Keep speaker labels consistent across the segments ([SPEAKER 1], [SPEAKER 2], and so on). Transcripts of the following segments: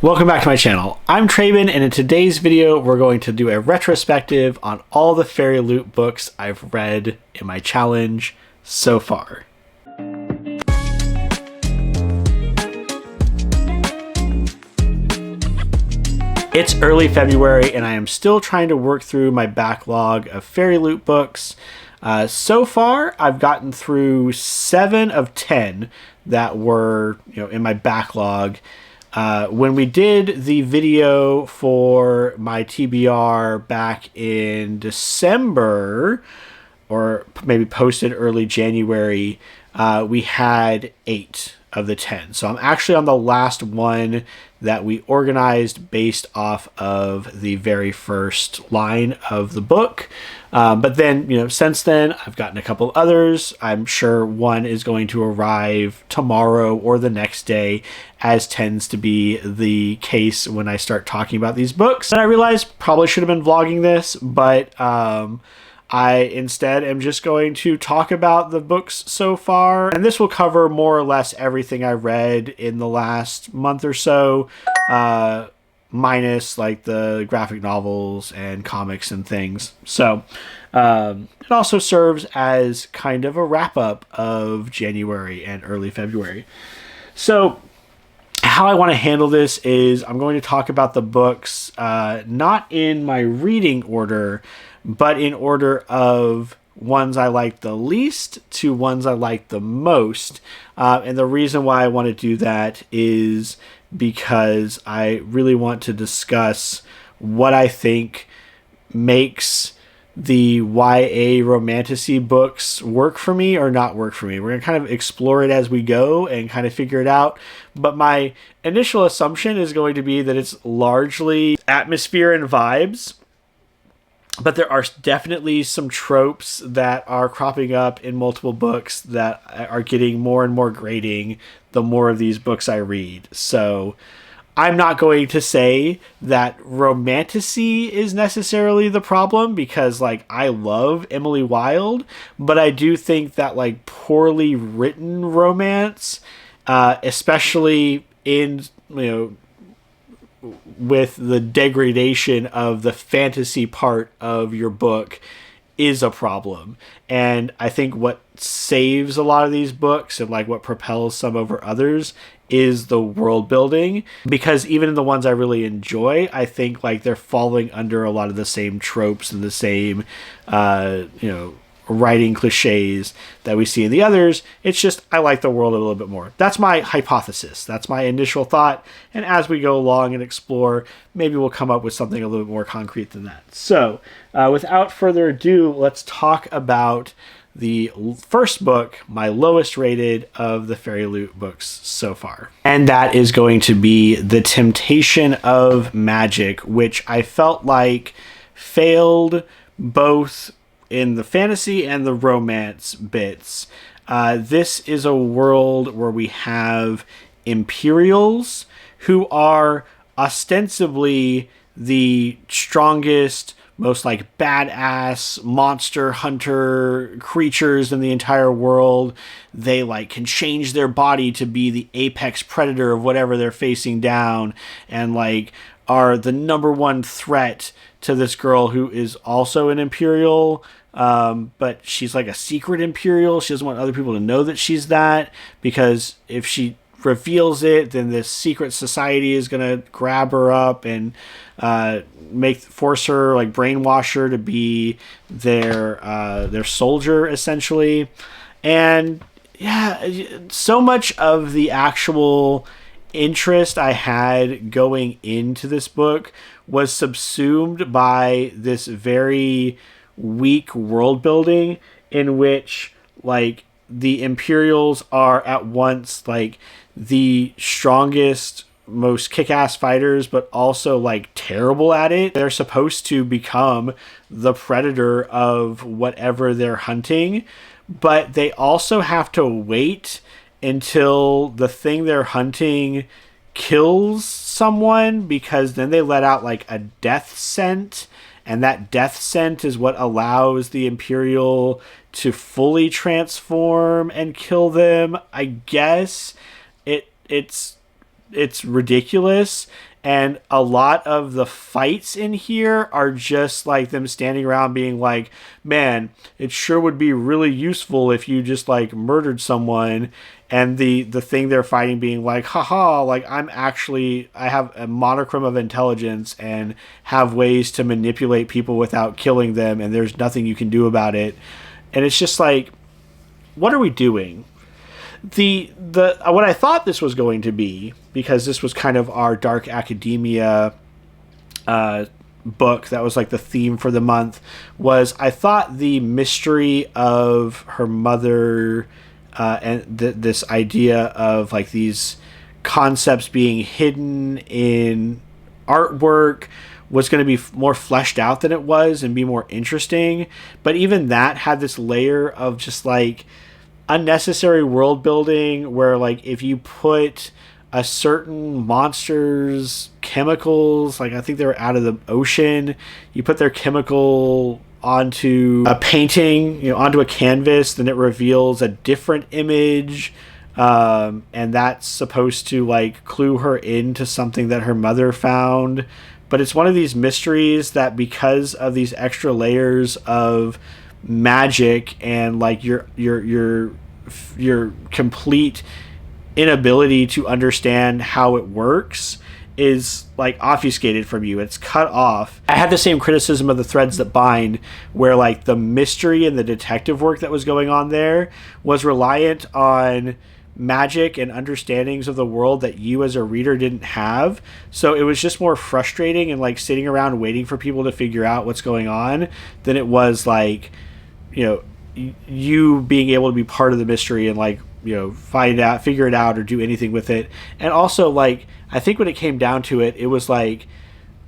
[SPEAKER 1] Welcome back to my channel. I'm Traven, and in today's video we're going to do a retrospective on all the Fairy Loot books I've read in my challenge so far. It's early February and I am still trying to work through my backlog of Fairy Loot books. So far I've gotten through 7 of 10 that were in my backlog. When we did the video for my TBR back in December, or maybe posted early January, we had 8 of the 10. So I'm actually on the last one that we organized based off of the very first line of the book. But then, since then, I've gotten a couple others. I'm sure one is going to arrive tomorrow or the next day, as tends to be the case when I start talking about these books. And I realized probably should have been vlogging this, but I instead am just going to talk about the books so far. And this will cover more or less everything I read in the last month or so, minus like the graphic novels and comics and things. So it also serves as kind of a wrap up of January and early February. So how I want to handle this is I'm going to talk about the books not in my reading order, but in order of ones I like the least to ones I like the most. And the reason why I want to do that is because I really want to discuss what I think makes the YA romantasy books work for me or not work for me. We're going to kind of explore it as we go and kind of figure it out. But my initial assumption is going to be that it's largely atmosphere and vibes. But there are definitely some tropes that are cropping up in multiple books that are getting more and more grating the more of these books I read. So I'm not going to say that romantasy is necessarily the problem, because I love Emily Wilde, but I do think that poorly written romance, especially in with the degradation of the fantasy part of your book, is a problem. And I think what saves a lot of these books and what propels some over others is the world building, because even in the ones I really enjoy, I think they're falling under a lot of the same tropes and the same writing cliches that we see in the others. It's just I like the world a little bit more. That's my hypothesis. That's my initial thought. And as we go along and explore, maybe we'll come up with something a little bit more concrete than that. So without further ado, let's talk about the first book, my lowest rated of the Fairy Loot books so far. And that is going to be The Temptation of Magic, which I felt like failed both in the fantasy and the romance bits. This is a world where we have Imperials who are ostensibly the strongest, most badass monster hunter creatures in the entire world. They can change their body to be the apex predator of whatever they're facing down, and are the number one threat to this girl who is also an Imperial. But she's a secret Imperial. She doesn't want other people to know that she's that, because if she reveals it, then this secret society is going to grab her up and force her, brainwash her to be their soldier, essentially. And yeah, so much of the actual interest I had going into this book was subsumed by this very weak world building, in which the Imperials are at once the strongest, most kick-ass fighters, but also terrible at it. They're supposed to become the predator of whatever they're hunting, but they also have to wait until the thing they're hunting kills someone, because then they let out a death scent, and that death scent is what allows the Imperial to fully transform and kill them. I guess it's ridiculous. And a lot of the fights in here are just like them standing around being like, man, it sure would be really useful if you just like murdered someone. And the thing they're fighting being like, haha, like I have a monochrome of intelligence and have ways to manipulate people without killing them, and there's nothing you can do about it. And it's just like, what are we doing? The what I thought this was going to be, because this was kind of our dark academia book that was like the theme for the month, was I thought the mystery of her mother and this idea of like these concepts being hidden in artwork was going to be more fleshed out than it was and be more interesting. But even that had this layer of just like unnecessary world building, where like if you put a certain monster's chemicals, like I think they were out of the ocean, you put their chemical onto a painting, onto a canvas, then it reveals a different image, and that's supposed to like clue her into something that her mother found. But it's one of these mysteries that, because of these extra layers of magic and like your complete inability to understand how it works, is like obfuscated from you. It's cut off. I had the same criticism of the Threads That Bind, where like the mystery and the detective work that was going on there was reliant on magic and understandings of the world that you as a reader didn't have. So it was just more frustrating and like sitting around waiting for people to figure out what's going on than it was like, you being able to be part of the mystery and like, figure it out or do anything with it. And also, like, I think when it came down to it, it was like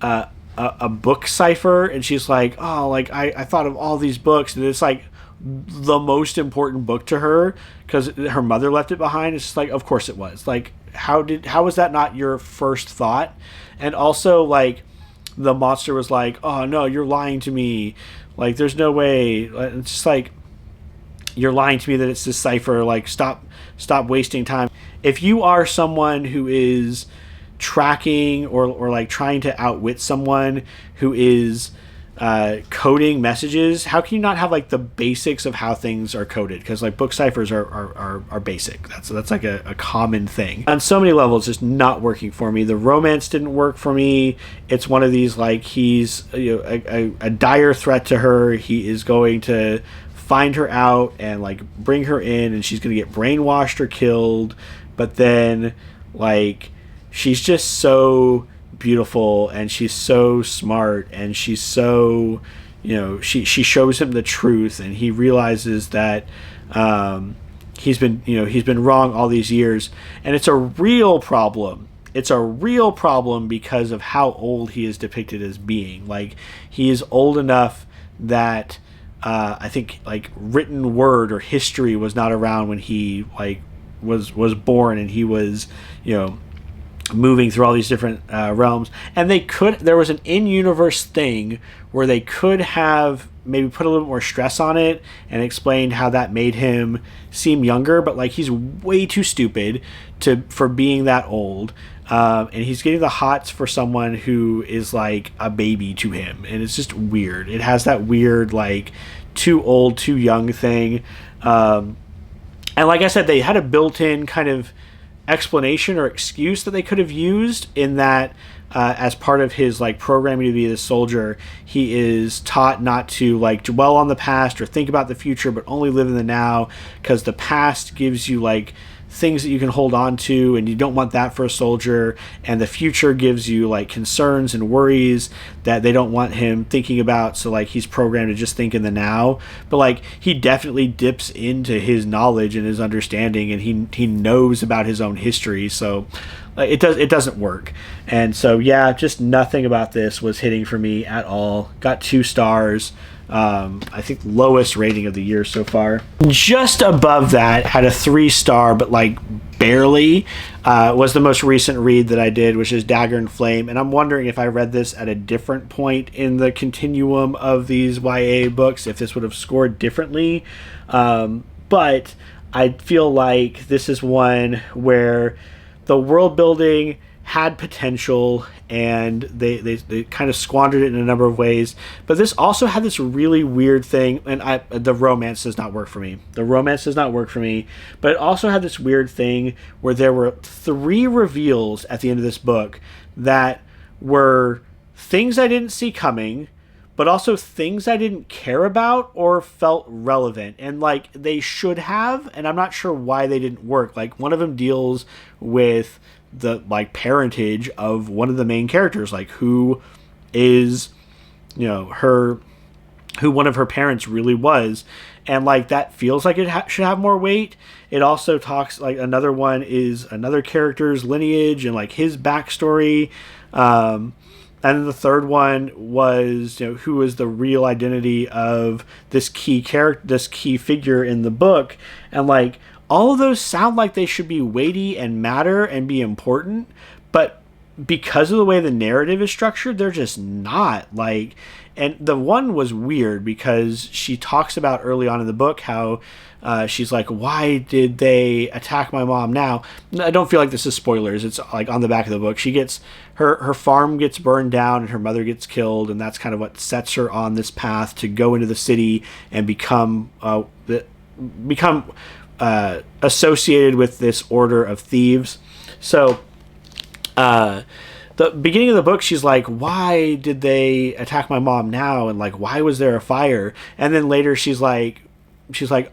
[SPEAKER 1] a book cipher, and she's like, oh, like I thought of all these books, and it's like the most important book to her because her mother left it behind. It's just like, of course it was. Like, how was that not your first thought? And also, like, the monster was like, oh no, you're lying to me, like there's no way. It's just like, you're lying to me that it's this cipher. Like, stop wasting time. If you are someone who is tracking or like trying to outwit someone who is coding messages, how can you not have like the basics of how things are coded? Because like book ciphers are basic. That's like a common thing. On so many levels, just not working for me. The romance didn't work for me. It's one of these like, he's a dire threat to her. He is going to find her out and like bring her in, and she's gonna get brainwashed or killed. But then like, she's just so beautiful, and she's so smart, and she's so, she shows him the truth, and he realizes that he's been wrong all these years. And it's a real problem. It's a real problem because of how old he is depicted as being. Like, he is old enough that I think like written word or history was not around when he like was born, and he was moving through all these different realms. And there was an in-universe thing where they could have maybe put a little more stress on it and explained how that made him seem younger, but like, he's way too stupid for being that old. And he's getting the hots for someone who is like a baby to him, and it's just weird. It has that weird like too old, too young thing. And like I said, they had a built-in kind of explanation or excuse that they could have used, in that as part of his like programming to be this soldier, he is taught not to like dwell on the past or think about the future, but only live in the now, because the past gives you like things that you can hold on to, and you don't want that for a soldier, and the future gives you like concerns and worries that they don't want him thinking about, so like he's programmed to just think in the now. But like, he definitely dips into his knowledge and his understanding, and he knows about his own history, so it doesn't work. And so yeah, just nothing about this was hitting for me at all. Got 2 stars. I think lowest rating of the year so far. Just above that, had a 3-star, but like barely, was the most recent read that I did, which is Dagger and Flame. And I'm wondering if I read this at a different point in the continuum of these YA books, if this would have scored differently. But I feel like this is one where the world building had potential, and they kind of squandered it in a number of ways. But this also had this really weird thing, and the romance does not work for me. The romance does not work for me, but it also had this weird thing where there were 3 reveals at the end of this book that were things I didn't see coming, but also things I didn't care about or felt relevant. And like they should have, and I'm not sure why they didn't work. Like one of them deals with the like parentage of one of the main characters, like who is, you know, who one of her parents really was. And like that feels like it should have more weight. It also talks, like another one is another character's lineage and like his backstory. And then the third one was, you know, who is the real identity of this key character, this key figure in the book. And like all of those sound like they should be weighty and matter and be important, but because of the way the narrative is structured, they're just not. Like, and the one was weird because she talks about early on in the book how she's like, why did they attack my mom now? I don't feel like this is spoilers. It's like on the back of the book. She gets her farm gets burned down and her mother gets killed, and that's kind of what sets her on this path to go into the city and become associated with this order of thieves. So the beginning of the book, she's like, why did they attack my mom now? And like, why was there a fire? And then later she's like,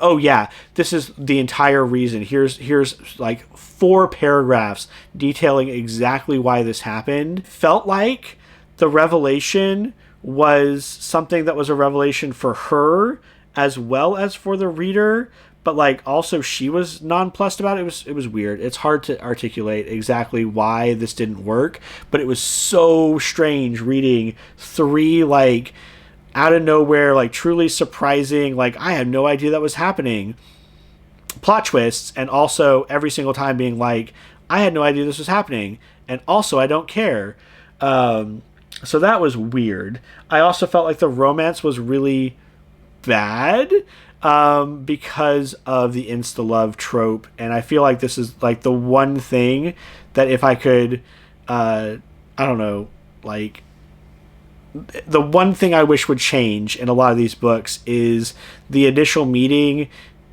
[SPEAKER 1] oh yeah, this is the entire reason. Here's like 4 paragraphs detailing exactly why this happened. Felt like the revelation was something that was a revelation for her as well as for the reader, but like also she was nonplussed about it. It was weird. It's hard to articulate exactly why this didn't work, but it was so strange reading 3 like out of nowhere, like truly surprising, like I had no idea that was happening plot twists, and also every single time being like, I had no idea this was happening, and also I don't care. So that was weird. I also felt like the romance was really bad because of the insta-love trope, and I feel like this is like the one thing that if I could, I don't know, like the one thing I wish would change in a lot of these books is the initial meeting,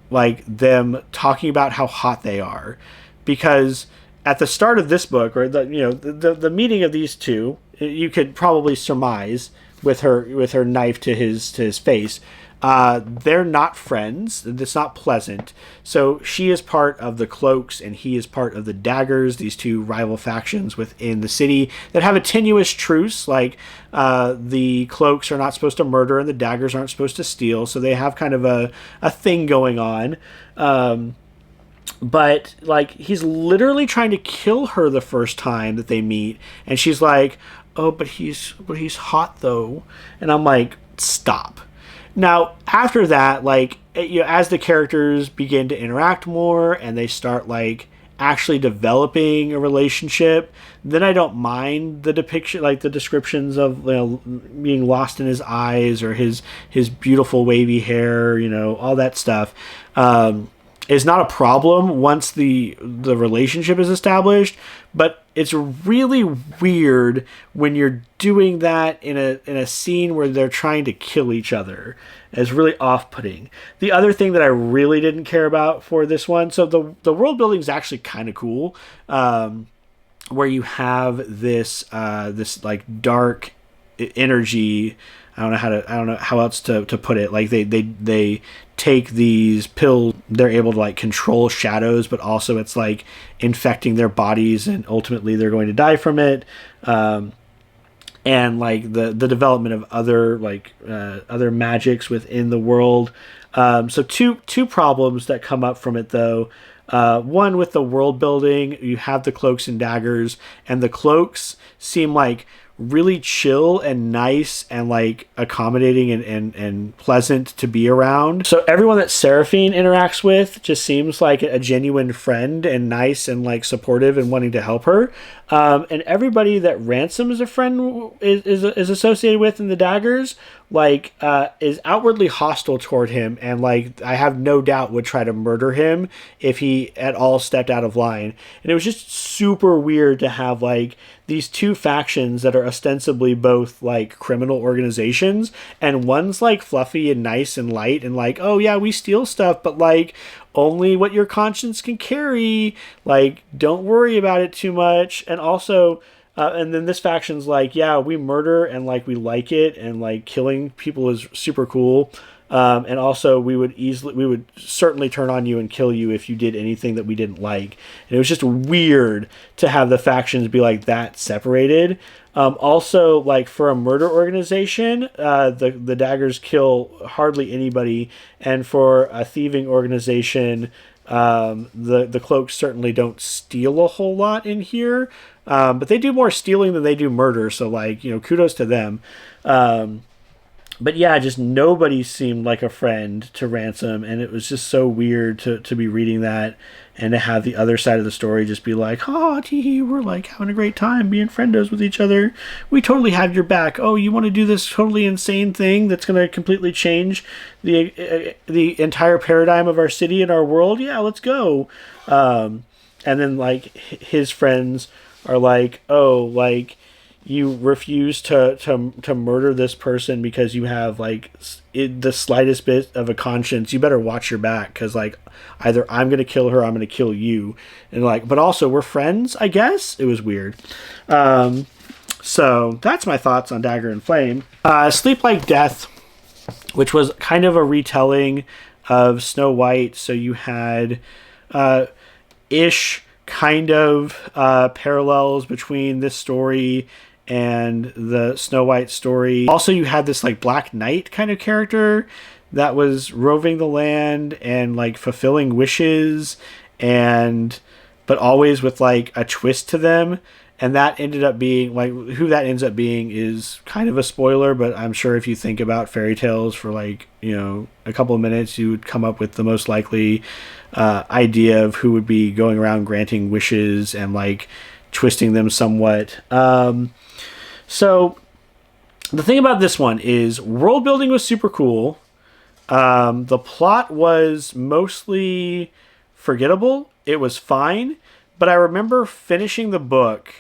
[SPEAKER 1] like them talking about how hot they are, because at the start of this book, or the meeting of these two, you could probably surmise with her knife to his face, they're not friends. It's not pleasant. So she is part of the Cloaks and he is part of the Daggers, these 2 rival factions within the city that have a tenuous truce. Like the Cloaks are not supposed to murder and the Daggers aren't supposed to steal. So they have kind of a thing going on. But like he's literally trying to kill her the first time that they meet, and she's like, oh, but he's hot though. And I'm like, stop. Now, after that, like, as the characters begin to interact more and they start, like, actually developing a relationship, then I don't mind the depiction, like, the descriptions of, being lost in his eyes or his beautiful wavy hair, all that stuff. Is not a problem once the relationship is established, but it's really weird when you're doing that in a scene where they're trying to kill each other. It's really off-putting. The other thing that I really didn't care about for this one, so the world building is actually kind of cool, where you have this like dark energy. I don't know how else to put it. Like they take these pills, they're able to like control shadows, but also it's like infecting their bodies and ultimately they're going to die from it. And like the development of other magics within the world. So two problems that come up from it though. One, with the world building, you have the Cloaks and Daggers, and the Cloaks seem like really chill and nice and like accommodating and pleasant to be around. So everyone that Seraphine interacts with just seems like a genuine friend and nice and like supportive and wanting to help her. And everybody that Ransom is a friend is associated with in the Daggers, like is outwardly hostile toward him, and like I have no doubt would try to murder him if he at all stepped out of line. And it was just super weird to have like these two factions that are ostensibly both like criminal organizations, and one's like fluffy and nice and light and like, oh yeah, we steal stuff, but like only what your conscience can carry, like don't worry about it too much. And also and then this faction's like, yeah, we murder and like we like it, and like killing people is super cool. And also we would certainly turn on you and kill you if you did anything that we didn't like. And it was just weird to have the factions be like that separated. Also, like for a murder organization, the Daggers kill hardly anybody, and for a thieving organization, the Cloaks certainly don't steal a whole lot in here. But they do more stealing than they do murder, so like, kudos to them. But yeah, just nobody seemed like a friend to Ransom, and it was just so weird to be reading that and to have the other side of the story just be like, oh, tee, we're like having a great time being friendos with each other. We totally have your back. Oh, you want to do this totally insane thing that's going to completely change the entire paradigm of our city and our world? Yeah, let's go. And then like his friends are like, oh, like you refuse to murder this person because you have like the slightest bit of a conscience. You better watch your back, because like either I'm gonna kill her or I'm gonna kill you. And like, but also we're friends, I guess. It was weird. So that's my thoughts on Dagger and Flame. Sleep Like Death, which was kind of a retelling of Snow White. So you had ish kind of parallels between this story and the Snow White story. Also, you had this like Black Knight kind of character that was roving the land and like fulfilling wishes, but always with like a twist to them. And that ended up being like, who that ends up being is kind of a spoiler, but I'm sure if you think about fairy tales for like, a couple of minutes, you would come up with the most likely idea of who would be going around granting wishes and like twisting them somewhat. So the thing about this one is world building was super cool. The plot was mostly forgettable. It was fine, but I remember finishing the book,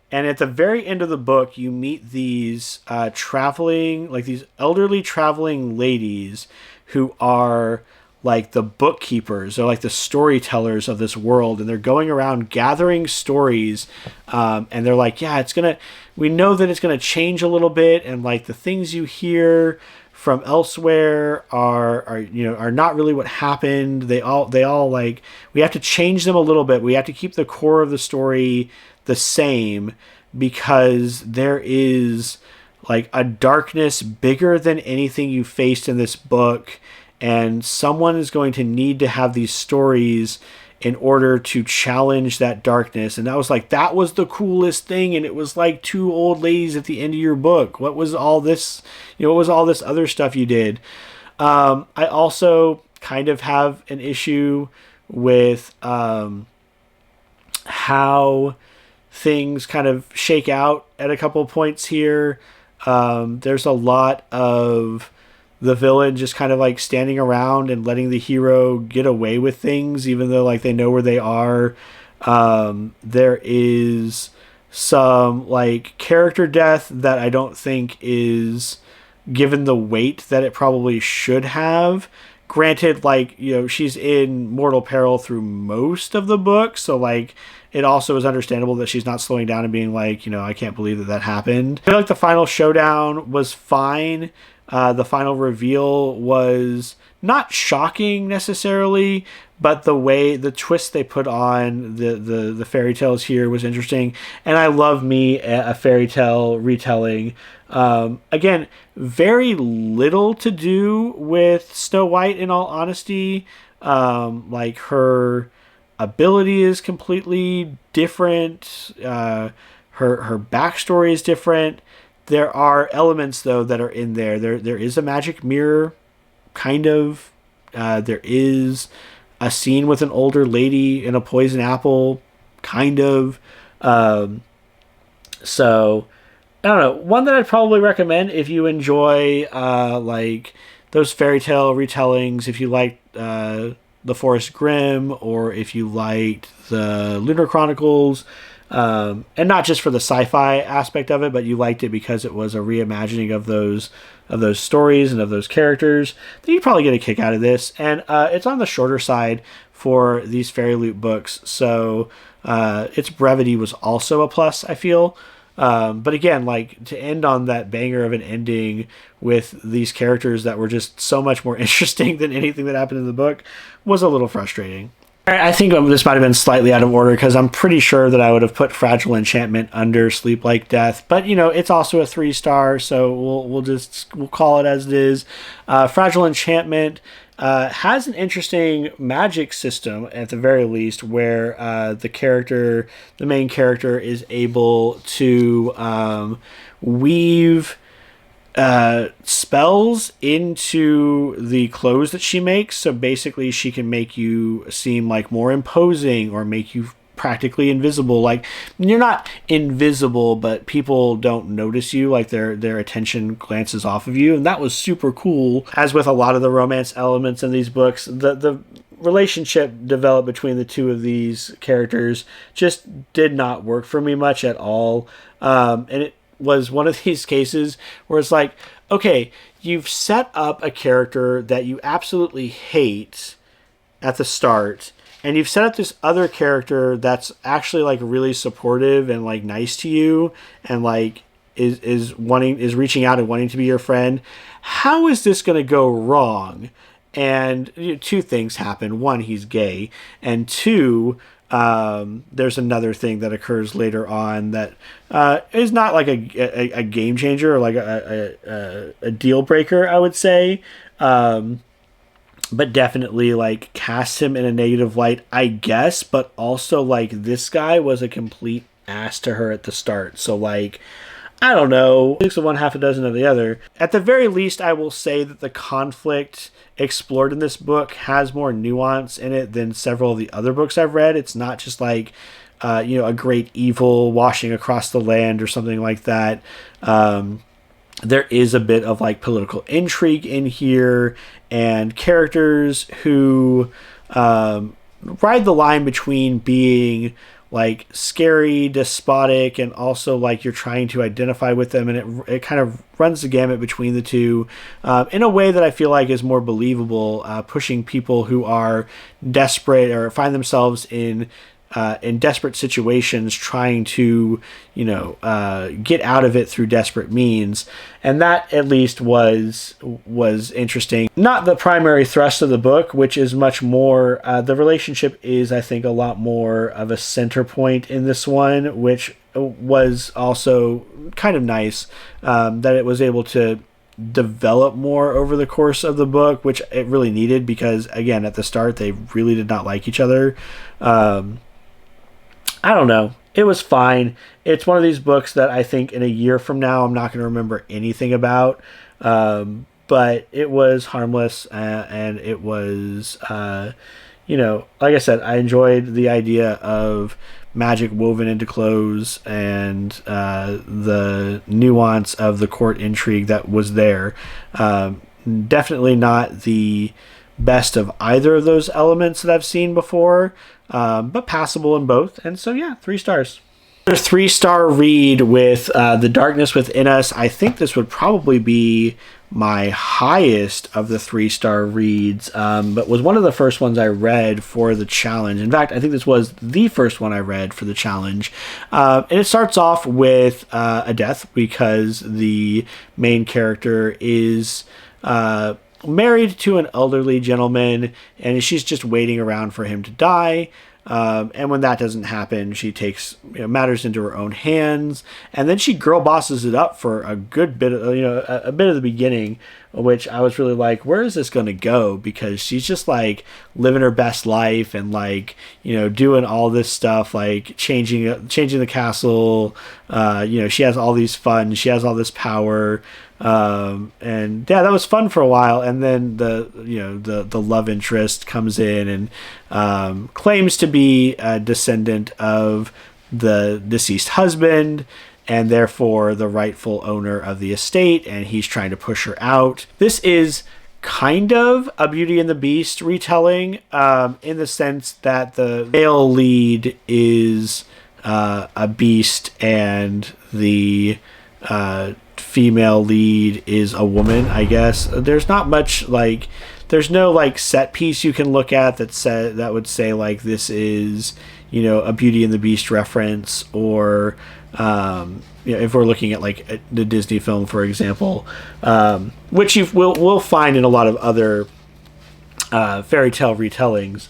[SPEAKER 1] and at the very end of the book, you meet these these elderly traveling ladies who are like the bookkeepers. They're like the storytellers of this world, and they're going around gathering stories. And they're like, yeah, we know that it's gonna change a little bit, and like the things you hear from elsewhere are not really what happened. They all like, we have to change them a little bit. We have to keep the core of the story the same, because there is like a darkness bigger than anything you faced in this book, and someone is going to need to have these stories in order to challenge that darkness. And that was the coolest thing. And it was like two old ladies at the end of your book. What was all this? What was all this other stuff you did? I also kind of have an issue with how things kind of shake out at a couple of points here. There's a lot of the villain just kind of like standing around and letting the hero get away with things, even though like they know where they are. There is some like character death that I don't think is given the weight that it probably should have. Granted, like, she's in mortal peril through most of the book, so like it also is understandable that she's not slowing down and being like, I can't believe that happened. I feel like the final showdown was fine. The final reveal was not shocking necessarily, but the twist they put on the fairy tales here was interesting. And I love me a fairy tale retelling. Again, very little to do with Snow White, in all honesty. Like her ability is completely different. Her backstory is different. There are elements though that are in there. There is a magic mirror, kind of. There is a scene with an older lady and a poison apple, kind of. So I don't know. One that I'd probably recommend if you enjoy like those fairy tale retellings, if you like the Forest Grimm, or if you liked the Lunar Chronicles, and not just for the sci-fi aspect of it, but you liked it because it was a reimagining of those stories and of those characters, then you'd probably get a kick out of this. And it's on the shorter side for these Fairy Loot books, so its brevity was also a plus, I feel. But again, like, to end on that banger of an ending with these characters that were just so much more interesting than anything that happened in the book was a little frustrating. I think this might have been slightly out of order because I'm pretty sure that I would have put Fragile Enchantment under Sleep Like Death, but you know, it's also a 3-star, so we'll call it as it is. Fragile Enchantment has an interesting magic system at the very least, where the main character, is able to weave spells into the clothes that she makes. So basically she can make you seem like more imposing, or make you practically invisible. Like, you're not invisible, but people don't notice you, like their attention glances off of you, and that was super cool. As with a lot of the romance elements in these books, the relationship developed between the two of these characters just did not work for me much at all. And it was one of these cases where it's like, okay, you've set up a character that you absolutely hate at the start, and you've set up this other character that's actually like really supportive and like nice to you, and like is reaching out and wanting to be your friend. How is this going to go wrong? And two things happen. One, he's gay, and two, there's another thing that occurs later on that is not like a game changer, or like a deal breaker, I would say, but definitely like casts him in a negative light, I guess. But also, like, this guy was a complete ass to her at the start, so like, I don't know, 6 of one, half a dozen of the other. At the very least, I will say that the conflict explored in this book has more nuance in it than several of the other books I've read. It's not just like, a great evil washing across the land or something like that. There is a bit of like political intrigue in here, and characters who ride the line between being like scary, despotic, and also like you're trying to identify with them, and it kind of runs the gamut between the two in a way that I feel like is more believable, pushing people who are desperate or find themselves in desperate situations, trying to get out of it through desperate means. And that at least was interesting. Not the primary thrust of the book, which is much more the relationship is, I think, a lot more of a center point in this one, which was also kind of nice, that it was able to develop more over the course of the book, which it really needed, because again, at the start they really did not like each other. I don't know. It was fine. It's one of these books that I think in a year from now I'm not going to remember anything about. But it was harmless, and it was, like I said, I enjoyed the idea of magic woven into clothes, and the nuance of the court intrigue that was there. Definitely not the best of either of those elements that I've seen before, but passable in both. And so, yeah, 3 stars. A 3-star read with The Darkness Within Us. I think this would probably be my highest of the 3-star reads, but was one of the first ones I read for the challenge. In fact, I think this was the first one I read for the challenge. And it starts off with a death, because the main character is married to an elderly gentleman, and she's just waiting around for him to die. And when that doesn't happen, she takes matters into her own hands, and then she girl bosses it up for a good bit of, a bit of the beginning, which I was really like, where is this going to go? Because she's just like living her best life and like, doing all this stuff, like changing the castle. She has all these fun. She has all this power. And yeah, that was fun for a while. And then the love interest comes in and claims to be a descendant of the deceased husband, and therefore the rightful owner of the estate, and he's trying to push her out. This is kind of a Beauty and the Beast retelling, in the sense that the male lead is a beast and the female lead is a woman, I guess. There's not much there's no set piece you can look at that would say like this is a Beauty and the Beast reference, or if we're looking at like the Disney film, for example, which we'll find in a lot of other fairy tale retellings,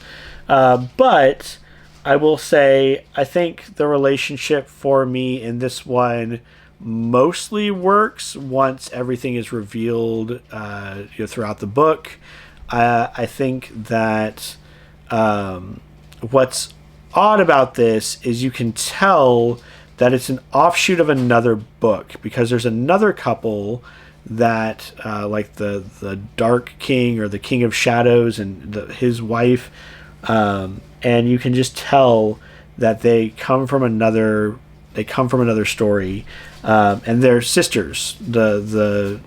[SPEAKER 1] but I will say I think the relationship for me in this one mostly works once everything is revealed throughout the book. I think that what's odd about this is you can tell that it's an offshoot of another book, because there's another couple that like the Dark King, or the King of Shadows, and his wife, and you can just tell that they come from another story, and they're sisters. The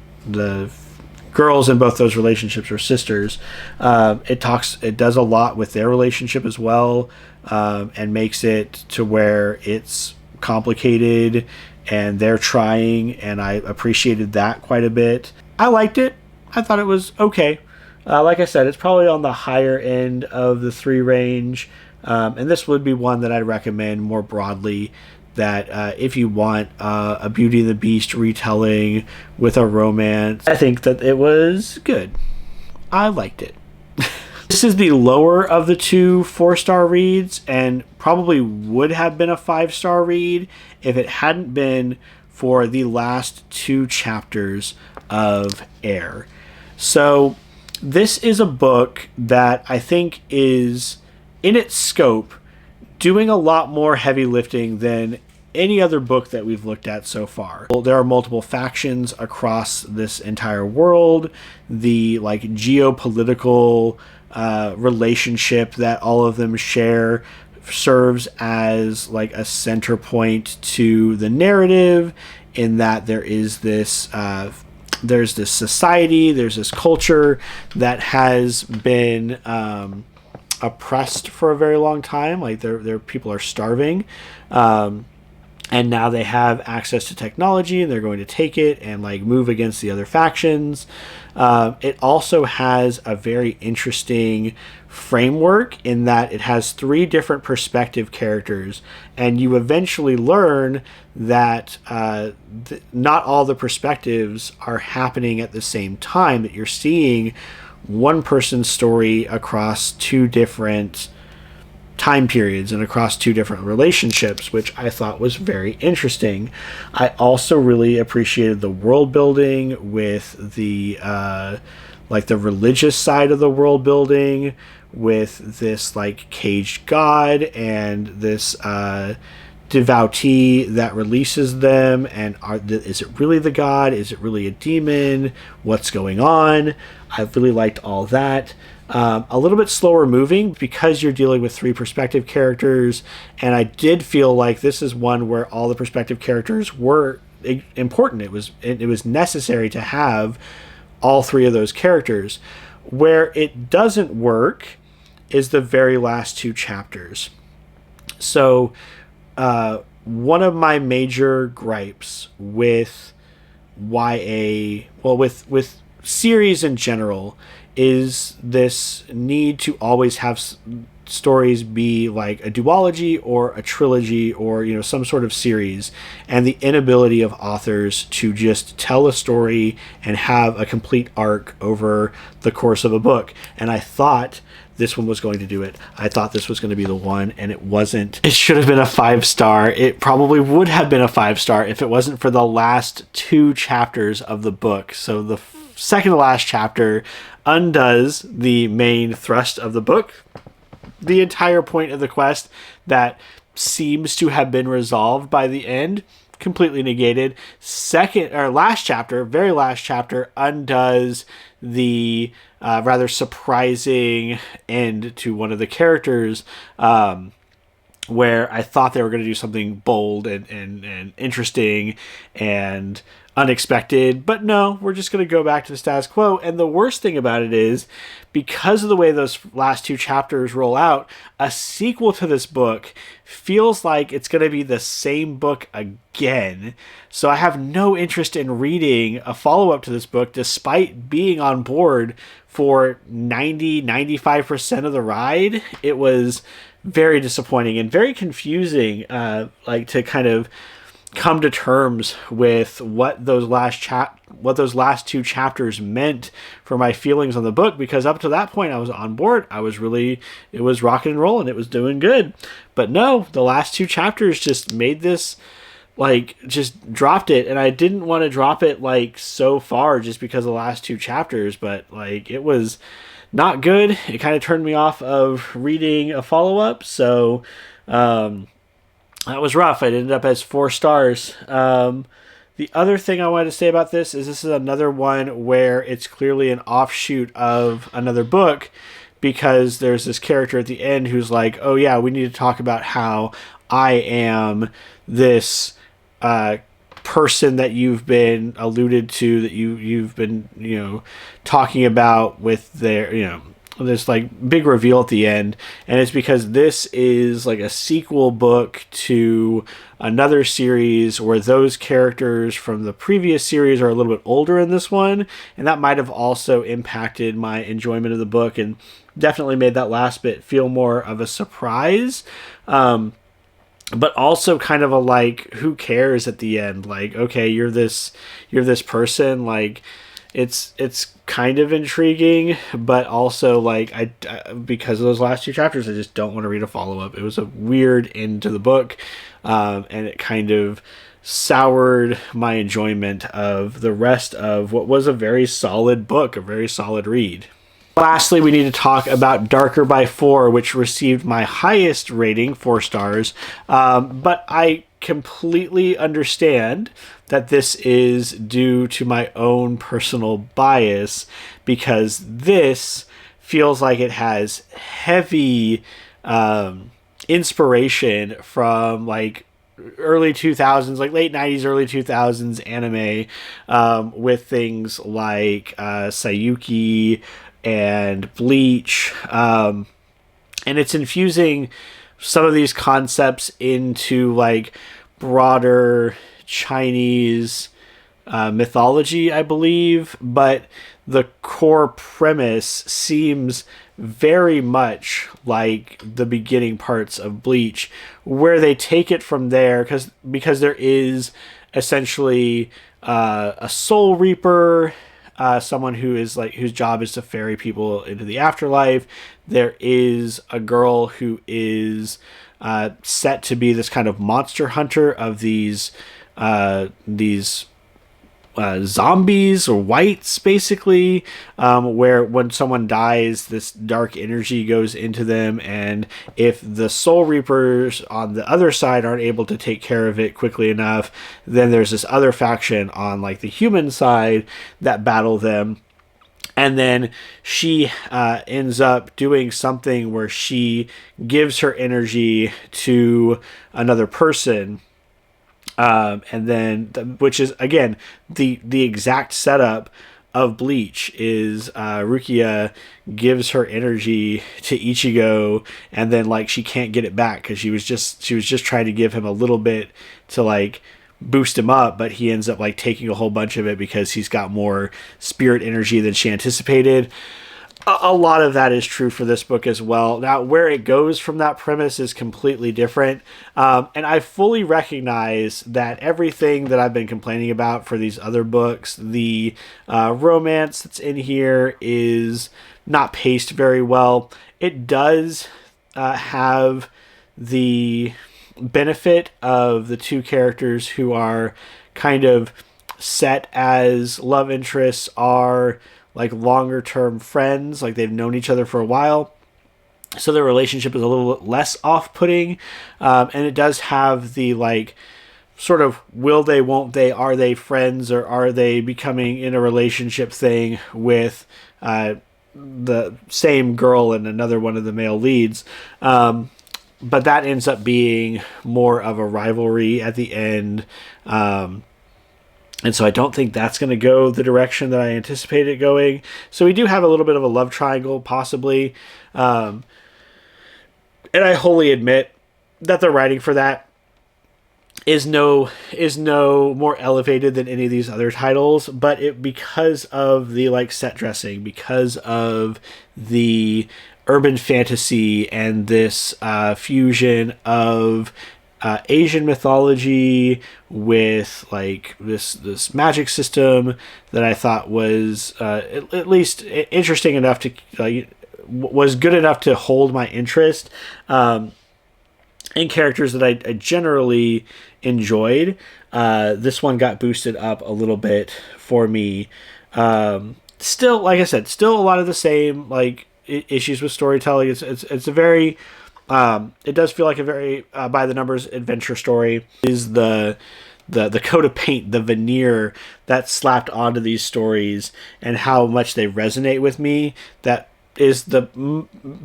[SPEAKER 1] girls in both those relationships are sisters. It does a lot with their relationship as well, and makes it to where it's complicated and they're trying, and I appreciated that quite a bit. I liked it. I thought it was okay. Like I said, it's probably on the higher end of the 3 range, and this would be one that I'd recommend more broadly, that if you want a Beauty and the Beast retelling with a romance, I think that it was good. I liked it. This is the lower of the 2 4-star reads, and probably would have been a 5-star read if it hadn't been for the last 2 chapters of Heir. So this is a book that I think is, in its scope, doing a lot more heavy lifting than any other book that we've looked at so far. There are multiple factions across this entire world. The geopolitical relationship that all of them share serves as a center point to the narrative, in that there is this there's this society, there's this culture that has been oppressed for a very long time. Their people are starving, and now they have access to technology, and they're going to take it and move against the other factions. It also has a very interesting framework, in that it has 3 different perspective characters, and you eventually learn that not all the perspectives are happening at the same time, that you're seeing one person's story across 2 different time periods and across 2 different relationships, which I thought was very interesting. I also really appreciated the world building with the the religious side of the world building, with this caged god and this devotee that releases them, and is it really the god? Is it really a demon? What's going on? I really liked all that. A little bit slower moving because you're dealing with 3 perspective characters, and I did feel like this is one where all the perspective characters were important. It was necessary to have all 3 of those characters. Where it doesn't work is the very last 2 chapters. So one of my major gripes with with series in general is this need to always have stories be like a duology or a trilogy, or some sort of series, and the inability of authors to just tell a story and have a complete arc over the course of a book. And I thought this one was going to do it. I thought this was going to be the one, and it wasn't. It should have been a 5-star. It probably would have been a 5-star if it wasn't for the last 2 chapters of the book. So the second to last chapter undoes the main thrust of the book. The entire point of the quest that seems to have been resolved by the end, completely negated. Last chapter, very last chapter, undoes the rather surprising end to one of the characters, where I thought they were going to do something bold and interesting and unexpected, but no, we're just going to go back to the status quo. And the worst thing about it is, because of the way those last two chapters roll out, a sequel to this book feels like it's going to be the same book again. So I have no interest in reading a follow-up to this book, despite being on board for 95% of the ride. It was very disappointing and very confusing, to kind of come to terms with what those last two chapters meant for my feelings on the book, because up to that point I was on board. It was rocking and rolling. It was doing good. But no, the last two chapters just made this, just dropped it. And I didn't want to drop it so far just because of the last two chapters, but it was not good. It kind of turned me off of reading a follow-up. So, that was rough. It ended up as 4 stars. The other thing I wanted to say about this is another one where it's clearly an offshoot of another book, because there's this character at the end who's like, oh yeah, we need to talk about how I am this person that you've been alluded to, that you've been talking about with their this big reveal at the end. And it's because this is a sequel book to another series where those characters from the previous series are a little bit older in this one, and that might have also impacted my enjoyment of the book and definitely made that last bit feel more of a surprise, but also kind of a who cares at the end. Okay, you're this person. It's kind of intriguing, but also I because of those last two chapters, I just don't want to read a follow-up. It was a weird end to the book, and it kind of soured my enjoyment of the rest of what was a very solid book, a very solid read. Lastly, we need to talk about Darker by 4, which received my highest rating, 4 stars, but I completely understand that this is due to my own personal bias, because this feels like it has heavy inspiration from early 2000s, late 90s, early 2000s anime, with things like Sayuki and Bleach, and it's infusing some of these concepts into broader Chinese mythology, I believe, but the core premise seems very much like the beginning parts of Bleach, where they take it from there, because there is essentially a soul reaper, someone who is whose job is to ferry people into the afterlife. There is a girl who is set to be this kind of monster hunter of these zombies or whites, basically, where when someone dies, this dark energy goes into them, and if the soul reapers on the other side aren't able to take care of it quickly enough, then there's this other faction on the human side that battle them. And then she ends up doing something where she gives her energy to another person. And then, which is, again, the exact setup of Bleach is Rukia gives her energy to Ichigo, and then she can't get it back because she was just trying to give him a little bit to boost him up, but he ends up taking a whole bunch of it because he's got more spirit energy than she anticipated. A lot of that is true for this book as well. Now, where it goes from that premise is completely different. And I fully recognize that everything that I've been complaining about for these other books, the romance that's in here is not paced very well. It does have the benefit of the two characters who are kind of set as love interests are like longer term friends, like they've known each other for a while. So their relationship is a little bit less off-putting, and it does have the like sort of will they, won't they, are they friends or are they becoming in a relationship thing with the same girl and another one of the male leads. But that ends up being more of a rivalry at the end. And so I don't think that's going to go the direction that I anticipated it going. So we do have a little bit of a love triangle, possibly. And I wholly admit that the writing for that is no more elevated than any of these other titles, but it because of the like set dressing, because of the urban fantasy and this fusion of Asian mythology with like this magic system that I thought was at least interesting enough to was good enough to hold my interest, and characters that I generally enjoyed. This one got boosted up a little bit for me. Still, like I said, still a lot of the same like issues with storytelling. It's a very it does feel like a very by the numbers adventure story. Is the coat of paint, the veneer that's slapped onto these stories, and how much they resonate with me. That is the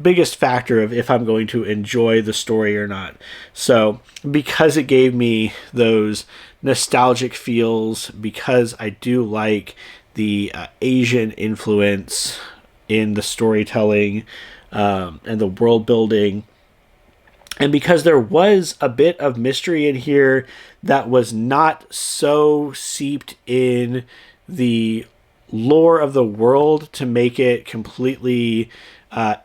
[SPEAKER 1] biggest factor of if I'm going to enjoy the story or not. So because it gave me those nostalgic feels, because I do like the Asian influence in the storytelling and the world building, and because there was a bit of mystery in here that was not so seeped in the lore of the world to make it completely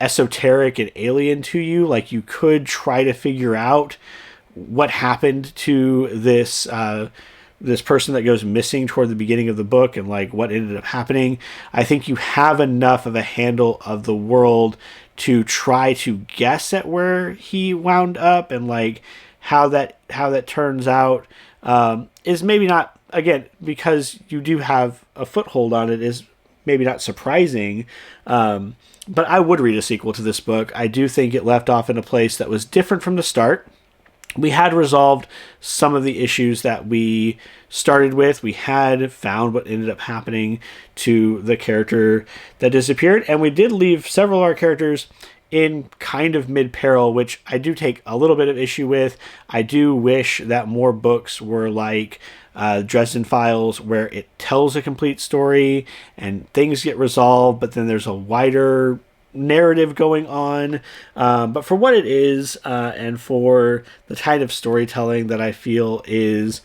[SPEAKER 1] esoteric and alien to you, like you could try to figure out what happened to this this person that goes missing toward the beginning of the book and like what ended up happening. I think you have enough of a handle of the world to try to guess at where he wound up, and like how that turns out is maybe not, again, because you do have a foothold on it, is maybe not surprising. But I would read a sequel to this book. I do think it left off in a place that was different from the start. We had resolved some of the issues that we started with. We had found what ended up happening to the character that disappeared, and we did leave several of our characters in kind of mid-peril, which I do take a little bit of issue with. I do wish that more books were like Dresden Files, where it tells a complete story and things get resolved, but then there's a wider narrative going on. But for what it is, and for the kind of storytelling that I feel is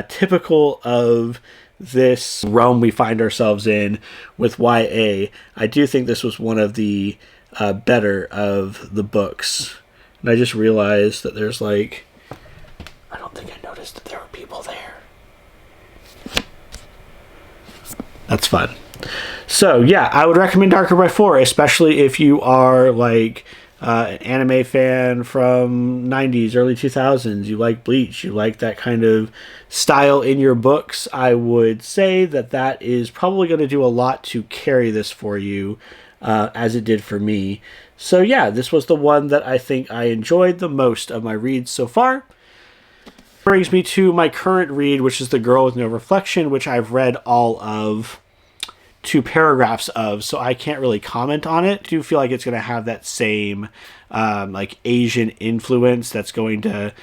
[SPEAKER 1] typical of this realm we find ourselves in with YA, I do think this was one of the better of the books. And I just realized that there's like, I don't think I noticed that there were people there. That's fun. So yeah, I would recommend Darker by 4, especially if you are like an anime fan from 90s, early 2000s, you like Bleach, you like that kind of style in your books. I would say that is probably going to do a lot to carry this for you, as it did for me. So yeah, this was the one that I think I enjoyed the most of my reads so far. Brings me to my current read, which is The Girl with No Reflection, which I've read all of 2 paragraphs of, so I can't really comment on it. I do feel like it's going to have that same like Asian influence that's going to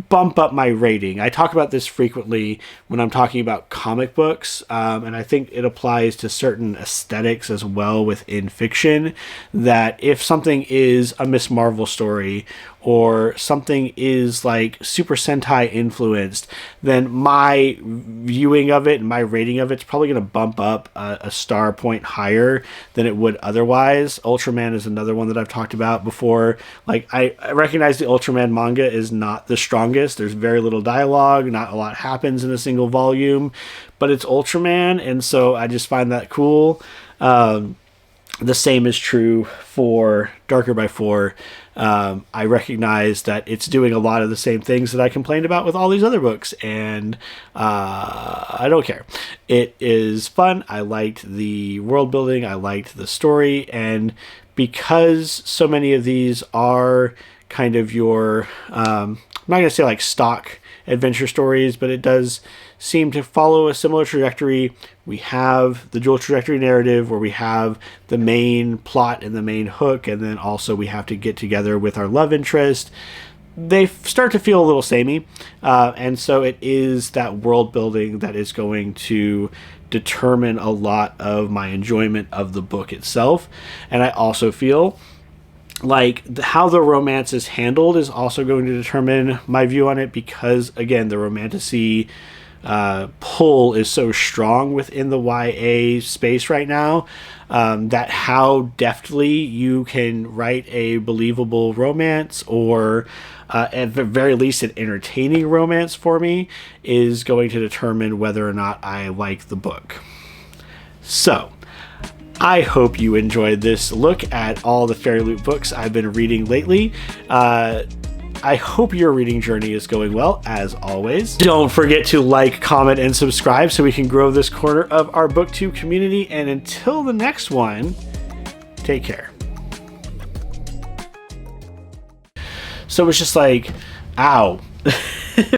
[SPEAKER 1] bump up my rating. I talk about this frequently when I'm talking about comic books, and I think it applies to certain aesthetics as well within fiction, that if something is a Miss Marvel story or something is like Super Sentai influenced, then my viewing of it and my rating of it's probably going to bump up a star point higher than it would otherwise. Ultraman is another one that I've talked about before. Like, I recognize the Ultraman manga is not the strongest. There's very little dialogue. Not a lot happens in a single volume, but it's Ultraman, and so I just find that cool. The same is true for Darker by 4. I recognize that it's doing a lot of the same things that I complained about with all these other books, and I don't care. It is fun. I liked the world building. I liked the story. And because so many of these are kind of your, I'm not going to say like stock adventure stories, but it does seem to follow a similar trajectory. We have the dual trajectory narrative where we have the main plot and the main hook, and then also we have to get together with our love interest. They start to feel a little samey, and so it is that world building that is going to determine a lot of my enjoyment of the book itself. And I also feel like how the romance is handled is also going to determine my view on it, because again, the romantasy pull is so strong within the YA space right now, that how deftly you can write a believable romance, or at the very least an entertaining romance for me, is going to determine whether or not I like the book. So I hope you enjoyed this look at all the Fairy Loot books I've been reading lately. I hope your reading journey is going well, as always. Don't forget to like, comment, and subscribe so we can grow this corner of our BookTube community. And until the next one, take care. So it's just like, ow.